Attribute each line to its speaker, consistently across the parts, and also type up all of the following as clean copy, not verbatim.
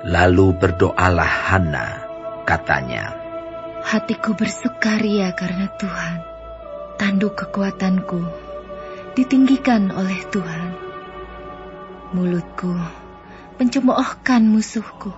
Speaker 1: Lalu berdoalah Hana, katanya,
Speaker 2: hatiku bersukaria karena Tuhan. Tanduk kekuatanku ditinggikan oleh Tuhan. Mulutku mencemoohkan musuhku,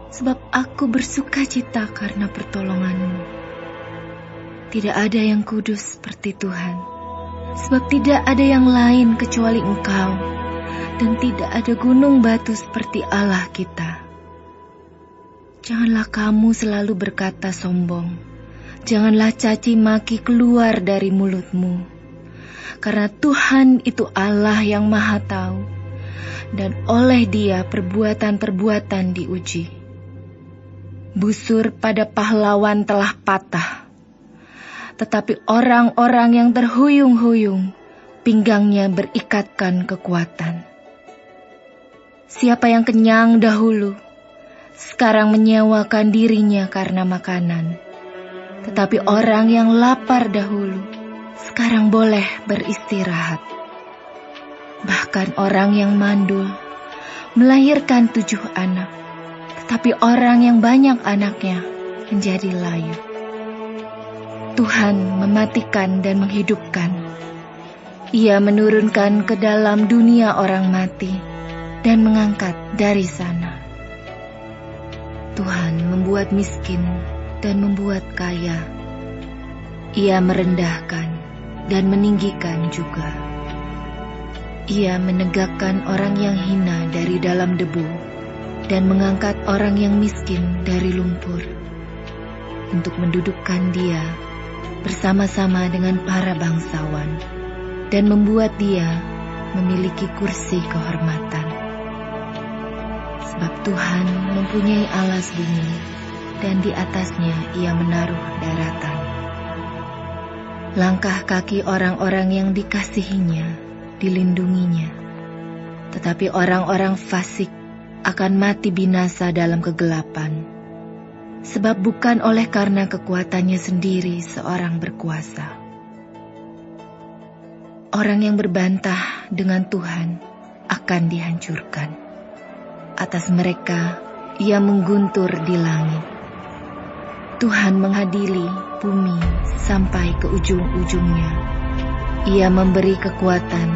Speaker 2: sebab aku bersukacita karena pertolonganmu. Tidak ada yang kudus seperti Tuhan, sebab tidak ada yang lain kecuali Engkau, dan tidak ada gunung batu seperti Allah kita. Janganlah kamu selalu berkata sombong. Janganlah caci maki keluar dari mulutmu. Karena Tuhan itu Allah yang Maha Tahu, dan oleh Dia perbuatan-perbuatan diuji. Busur pada pahlawan telah patah, tetapi orang-orang yang terhuyung-huyung, pinggangnya berikatkan kekuatan. Siapa yang kenyang dahulu, sekarang menyewakan dirinya karena makanan. Tetapi orang yang lapar dahulu, sekarang boleh beristirahat. Bahkan orang yang mandul melahirkan 7 anak, tetapi orang yang banyak anaknya menjadi layu. Tuhan mematikan dan menghidupkan. Ia menurunkan ke dalam dunia orang mati dan mengangkat dari sana. Tuhan membuat miskin dan membuat kaya. Ia merendahkan dan meninggikan juga. Ia menegakkan orang yang hina dari dalam debu dan mengangkat orang yang miskin dari lumpur, untuk mendudukkan dia bersama-sama dengan para bangsawan dan membuat dia memiliki kursi kehormatan. Sebab Tuhan mempunyai alas bumi, dan di atasnya Ia menaruh daratan. Langkah kaki orang-orang yang dikasihinya dilindunginya, tetapi orang-orang fasik akan mati binasa dalam kegelapan, sebab bukan oleh karena kekuatannya sendiri seorang berkuasa. Orang yang berbantah dengan Tuhan akan dihancurkan. Atas mereka Ia mengguntur di langit. Tuhan mengadili bumi sampai ke ujung-ujungnya. Ia memberi kekuatan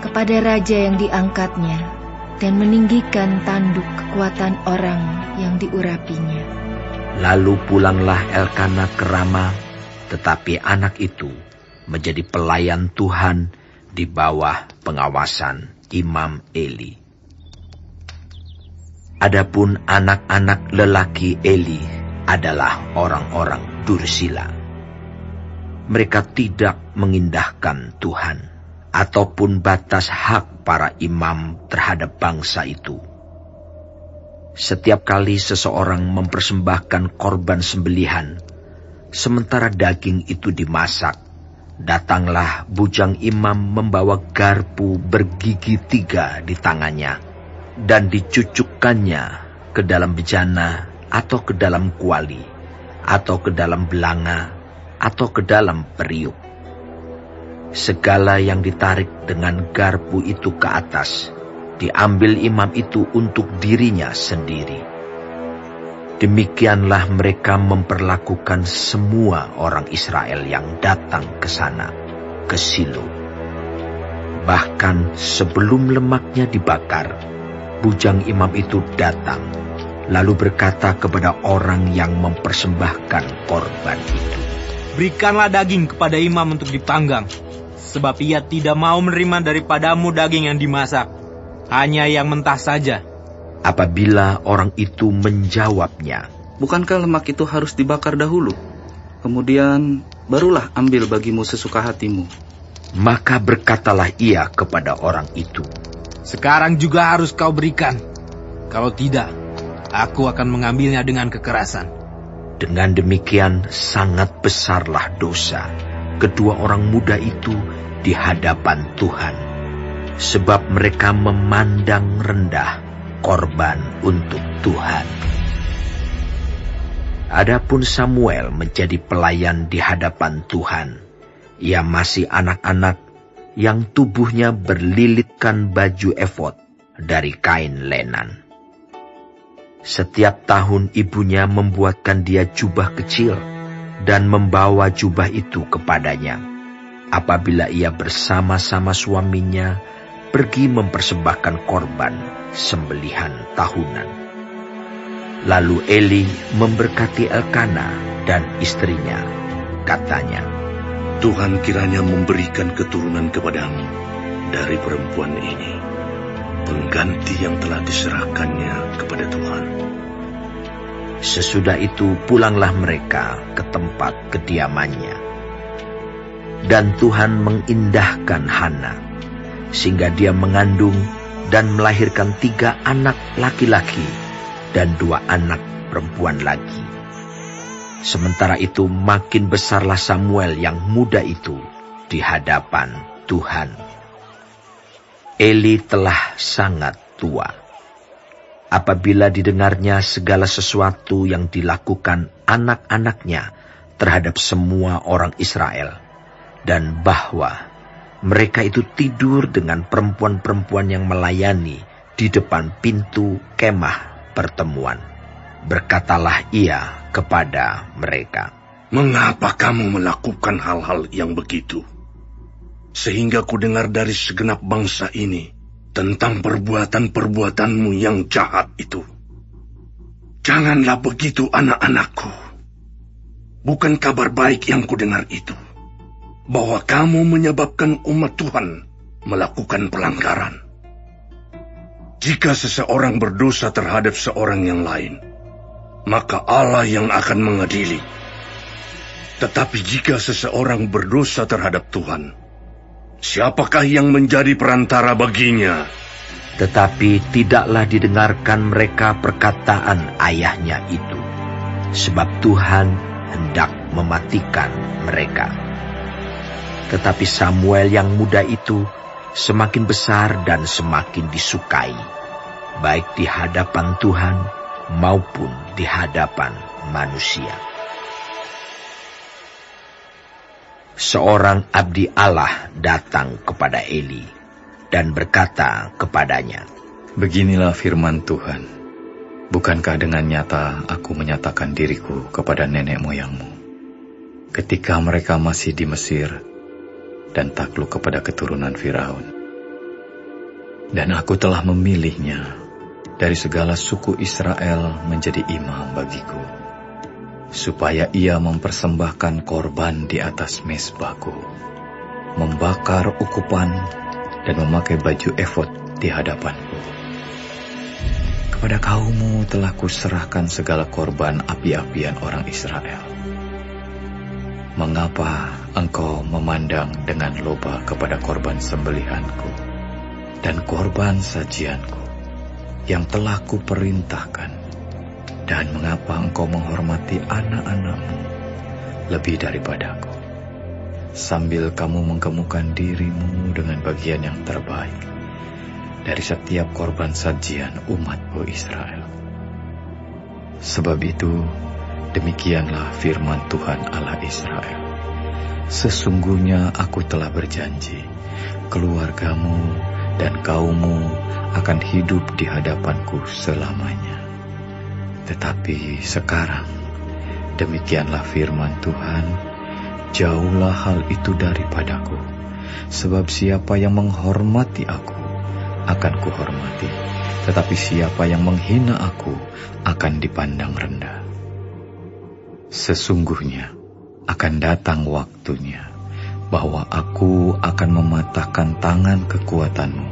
Speaker 2: kepada raja yang diangkatnya dan meninggikan tanduk kekuatan orang yang diurapinya.
Speaker 1: Lalu pulanglah Elkana ke Rama, tetapi anak itu menjadi pelayan Tuhan di bawah pengawasan Imam Eli. Adapun anak-anak lelaki Eli adalah orang-orang dursila. Mereka tidak mengindahkan Tuhan ataupun batas hak para imam terhadap bangsa itu. Setiap kali seseorang mempersembahkan korban sembelihan, sementara daging itu dimasak, datanglah bujang imam membawa garpu bergigi 3 di tangannya dan dicucukkannya ke dalam bejana atau ke dalam kuali, atau ke dalam belanga, atau ke dalam periuk. Segala yang ditarik dengan garpu itu ke atas, diambil imam itu untuk dirinya sendiri. Demikianlah mereka memperlakukan semua orang Israel yang datang ke sana, ke Silo. Bahkan sebelum lemaknya dibakar, bujang imam itu datang, lalu berkata kepada orang yang mempersembahkan korban itu,
Speaker 3: berikanlah daging kepada imam untuk dipanggang, sebab ia tidak mau menerima daripadamu daging yang dimasak, hanya yang mentah saja.
Speaker 1: Apabila orang itu menjawabnya,
Speaker 4: bukankah lemak itu harus dibakar dahulu, kemudian barulah ambil bagimu sesuka hatimu?
Speaker 1: Maka berkatalah ia kepada orang itu,
Speaker 3: sekarang juga harus kau berikan, kalau tidak, aku akan mengambilnya dengan kekerasan.
Speaker 1: Dengan demikian sangat besarlah dosa kedua orang muda itu di hadapan Tuhan, sebab mereka memandang rendah korban untuk Tuhan. Adapun Samuel menjadi pelayan di hadapan Tuhan. Ia masih anak-anak yang tubuhnya berlilitkan baju efod dari kain lenan. Setiap tahun ibunya membuatkan dia jubah kecil dan membawa jubah itu kepadanya apabila ia bersama-sama suaminya pergi mempersembahkan korban sembelihan tahunan. Lalu Eli memberkati Elkana dan istrinya. Katanya,
Speaker 5: Tuhan kiranya memberikan keturunan kepadamu dari perempuan ini, pengganti yang telah diserahkannya kepada Tuhan.
Speaker 1: Sesudah itu pulanglah mereka ke tempat kediamannya. Dan Tuhan mengindahkan Hana, sehingga dia mengandung dan melahirkan 3 anak laki-laki dan 2 anak perempuan lagi. Sementara itu makin besarlah Samuel yang muda itu di hadapan Tuhan. Eli telah sangat tua. Apabila didengarnya segala sesuatu yang dilakukan anak-anaknya terhadap semua orang Israel, dan bahwa mereka itu tidur dengan perempuan-perempuan yang melayani di depan pintu kemah pertemuan, berkatalah ia kepada mereka,
Speaker 5: Mengapa kamu melakukan hal-hal yang begitu? Sehingga ku dengar dari segenap bangsa ini tentang perbuatan-perbuatanmu yang jahat itu. Janganlah begitu, anak-anakku. Bukan kabar baik yang ku dengar itu, bahwa kamu menyebabkan umat Tuhan melakukan pelanggaran. Jika seseorang berdosa terhadap seorang yang lain, maka Allah yang akan mengadili. Tetapi jika seseorang berdosa terhadap Tuhan, siapakah yang menjadi perantara baginya?
Speaker 1: Tetapi tidaklah didengarkan mereka perkataan ayahnya itu, sebab Tuhan hendak mematikan mereka. Tetapi Samuel yang muda itu semakin besar dan semakin disukai, baik di hadapan Tuhan maupun di hadapan manusia. Seorang abdi Allah datang kepada Eli dan berkata kepadanya,
Speaker 6: Beginilah firman Tuhan, bukankah dengan nyata aku menyatakan diriku kepada nenek moyangmu, ketika mereka masih di Mesir dan takluk kepada keturunan Firaun. Dan aku telah memilihnya dari segala suku Israel menjadi imam bagiku, supaya ia mempersembahkan korban di atas mezbahku, membakar ukupan dan memakai baju efod di hadapanku. Kepada kaummu telah kuserahkan segala korban api-apian orang Israel. Mengapa engkau memandang dengan loba kepada korban sembelihanku dan korban sajianku yang telah kuperintahkan? Dan mengapa engkau menghormati anak-anakmu lebih daripadaku, sambil kamu menggemukkan dirimu dengan bagian yang terbaik dari setiap korban sajian umatku Israel? Sebab itu, demikianlah firman Tuhan Allah Israel. Sesungguhnya aku telah berjanji, keluargamu dan kaummu akan hidup di hadapanku selamanya. Tetapi sekarang, demikianlah firman Tuhan, jauhlah hal itu daripadaku, sebab siapa yang menghormati aku akan kuhormati, tetapi siapa yang menghina aku akan dipandang rendah. Sesungguhnya akan datang waktunya bahwa aku akan mematahkan tangan kekuatanmu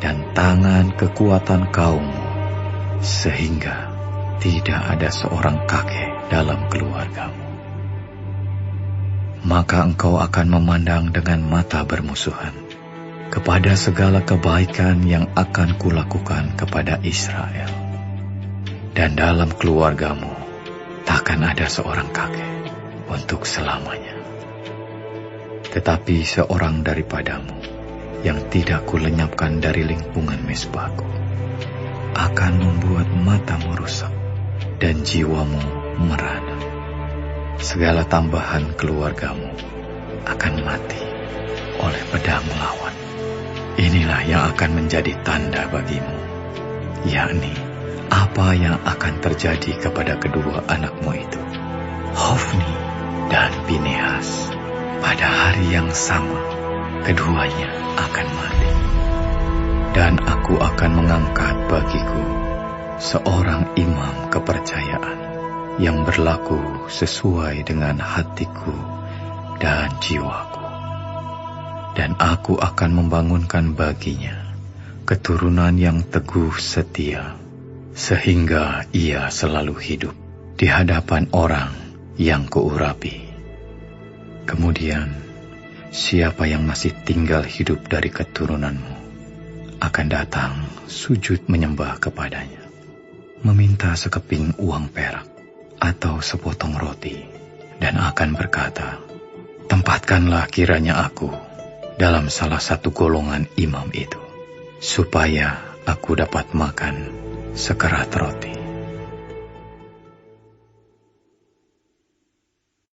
Speaker 6: dan tangan kekuatan kaummu, sehingga tidak ada seorang kakek dalam keluargamu. Maka engkau akan memandang dengan mata bermusuhan kepada segala kebaikan yang akan kulakukan kepada Israel. Dan dalam keluargamu takkan ada seorang kakek untuk selamanya. Tetapi seorang daripadamu yang tidak kulenyapkan dari lingkungan mezbahku akan membuat matamu rusak dan jiwamu merana. Segala tambahan keluargamu akan mati oleh pedang lawan. Inilah yang akan menjadi tanda bagimu, yakni apa yang akan terjadi kepada kedua anakmu itu, Hofni dan Pinehas. Pada hari yang sama, keduanya akan mati. Dan aku akan mengangkat bagiku seorang imam kepercayaan yang berlaku sesuai dengan hatiku dan jiwaku. Dan aku akan membangunkan baginya keturunan yang teguh setia, sehingga ia selalu hidup di hadapan orang yang kuurapi. Kemudian, siapa yang masih tinggal hidup dari keturunanmu akan datang sujud menyembah kepadanya, meminta sekeping uang perak atau sepotong roti, dan akan berkata, tempatkanlah kiranya aku dalam salah satu golongan imam itu, supaya aku dapat makan sekerat roti.